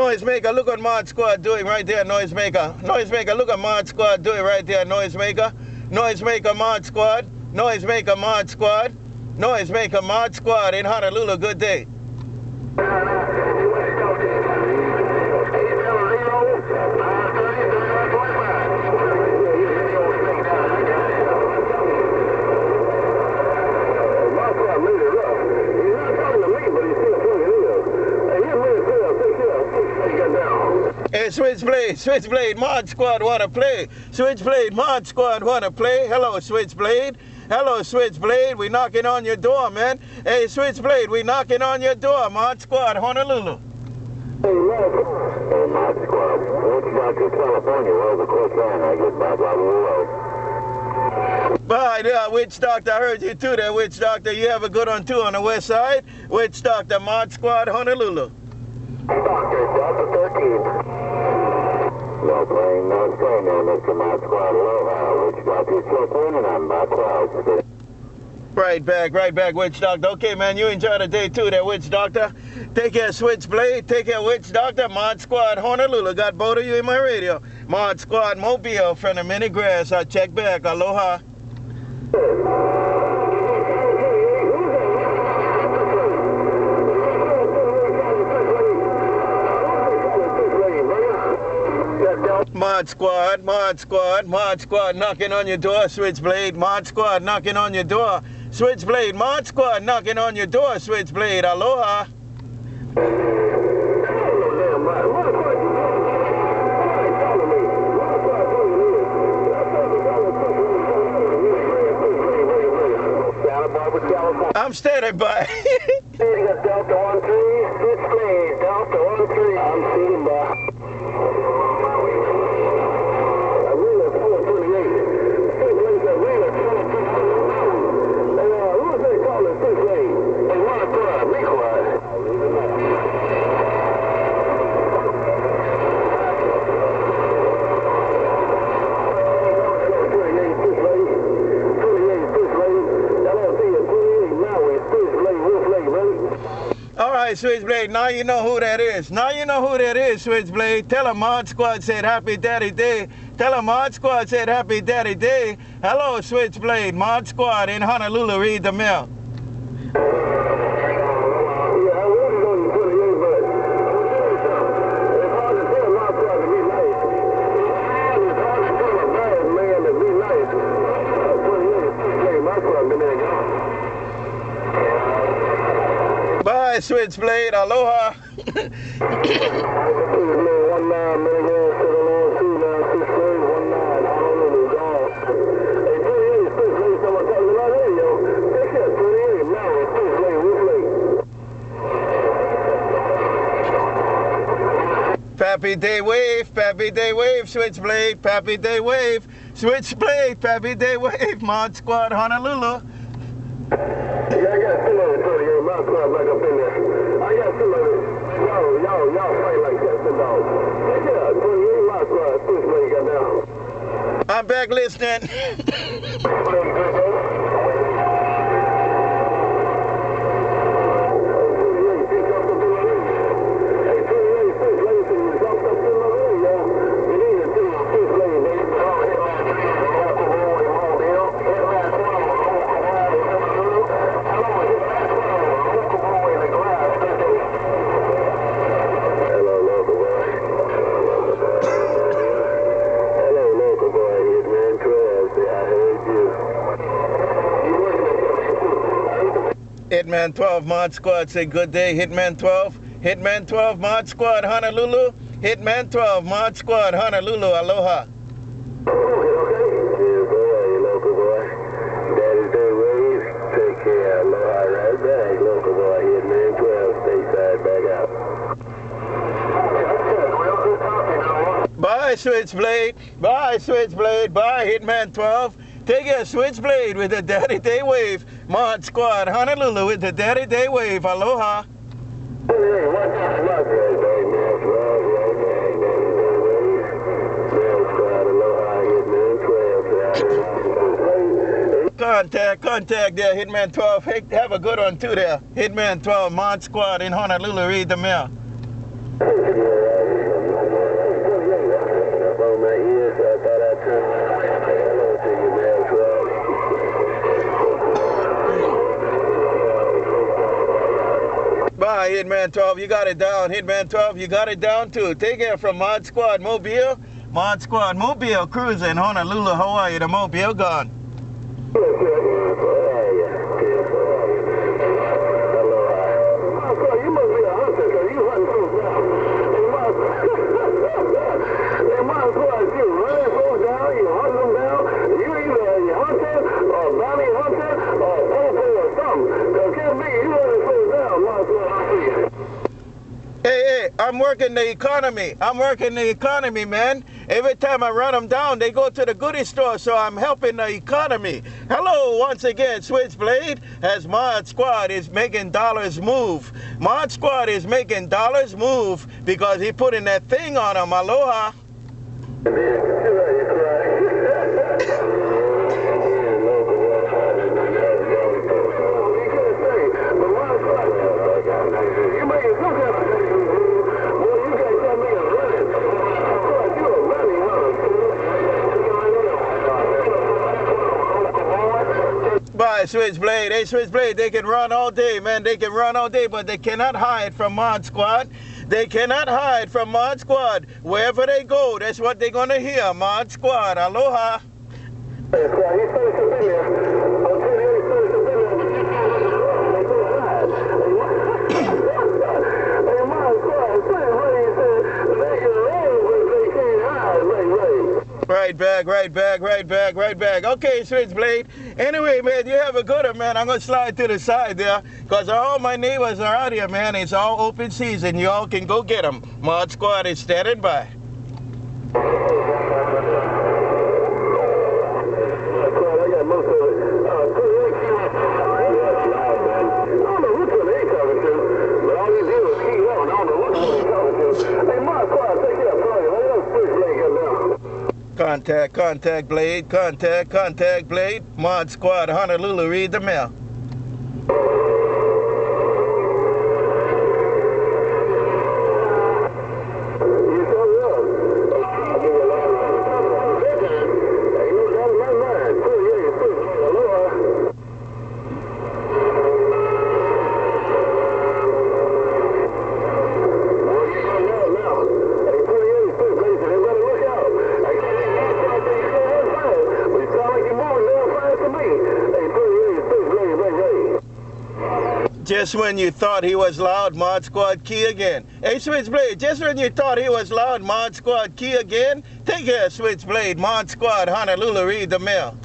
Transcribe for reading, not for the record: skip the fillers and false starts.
NoiseMaker, look what ModSquad doing right there, NoiseMaker. NoiseMaker, look what ModSquad doing right there, NoiseMaker. NoiseMaker, ModSquad. NoiseMaker, ModSquad. NoiseMaker, ModSquad in Honolulu. Good day. Hey, SwitchBlade, ModSquad wanna play. SwitchBlade, ModSquad wanna play. Hello, SwitchBlade. Hello, SwitchBlade. We knocking on your door, man. Hey, SwitchBlade, we knocking on your door. ModSquad, Honolulu. Hey, ModSquad. WitchDoctor, California. Well, the quick line. I get back out of the road. Bye there, WitchDoctor. I heard you too there, WitchDoctor. You have a good one too on the west side. WitchDoctor, ModSquad, Honolulu. Doctor, Delta 13. No plane, no train there, Mr. ModSquad. Aloha. WitchDoctor, check in, and I'm by clouds. Right back, WitchDoctor. Okay, man, you enjoy the day too there, WitchDoctor. Take care, SwitchBlade. Take care, WitchDoctor. ModSquad, Honolulu. Got both of you in my radio. ModSquad, Mobile, from the mini grass. I check back. Aloha. ModSquad, knocking on your door, SwitchBlade. ModSquad, knocking on your door. SwitchBlade, ModSquad, knocking on your door, SwitchBlade. Aloha. I'm standing by. Delta 13, SwitchBlade, Delta 13. I'm standing by. SwitchBlade, now you know who that is. Now you know who that is, SwitchBlade. Tell them ModSquad said Happy Daddy Day. Tell them ModSquad said Happy Daddy Day. Hello, SwitchBlade. ModSquad in Honolulu. Read the mail. Bye, SwitchBlade. Aloha. Happy Day Wave, Happy Day Wave, SwitchBlade, Happy Day Wave, SwitchBlade, Happy Day Wave, ModSquad, Honolulu. Yeah, I got some of it, Tony. ModSquad back up in there. I got some of it. Y'all fight like that, the dog. Yeah, 28 ModSquad, SwitchBlade got down. I'm back listening. HitMan12 ModSquad say good day. HitMan12, HitMan12 ModSquad Honolulu. HitMan12 ModSquad Honolulu. Aloha. Bye, SwitchBlade. Bye, SwitchBlade. Bye, HitMan12. Take a SwitchBlade with the Daddy Day Wave. ModSquad Honolulu with the Daddy Day Wave. Aloha. Contact there, HitMan12. Hey, have a good one too there. HitMan12 ModSquad in Honolulu. Read the mail. Bye, HitMan12, you got it down. HitMan12, you got it down too. Take care from ModSquad Mobile. ModSquad Mobile cruising Honolulu, Hawaii. The Mobile gone. You must be a hunter, because you hunting folks down. They might as well you running folks down, you hunting them down. You either a hunter, or bounty hunter, or popo or something. Because can't be you running folks down, might as well hunt you. Hey, I'm working the economy. I'm working the economy, man. Every time I run them down, they go to the goodie store, so I'm helping the economy. Hello, once again, SwitchBlade, as ModSquad is making dollars move. ModSquad is making dollars move because he put in that thing on them. Aloha. Bye, SwitchBlade. Hey, SwitchBlade, they can run all day, man. They can run all day, but they cannot hide from ModSquad. They cannot hide from ModSquad. Wherever they go, that's what they're going to hear. ModSquad. Aloha. Right back, right back, right back, right back. Okay, SwitchBlade. Anyway, man, you have a good one, man. I'm going to slide to the side there because all my neighbors are out here, man. It's all open season. You all can go get them. ModSquad is standing by. Contact Blade, contact Blade. ModSquad Honolulu, read the mail. Just when you thought he was loud, ModSquad key again. Hey, SwitchBlade, just when you thought he was loud, ModSquad key again. Take care, SwitchBlade, ModSquad Honolulu, read the mail.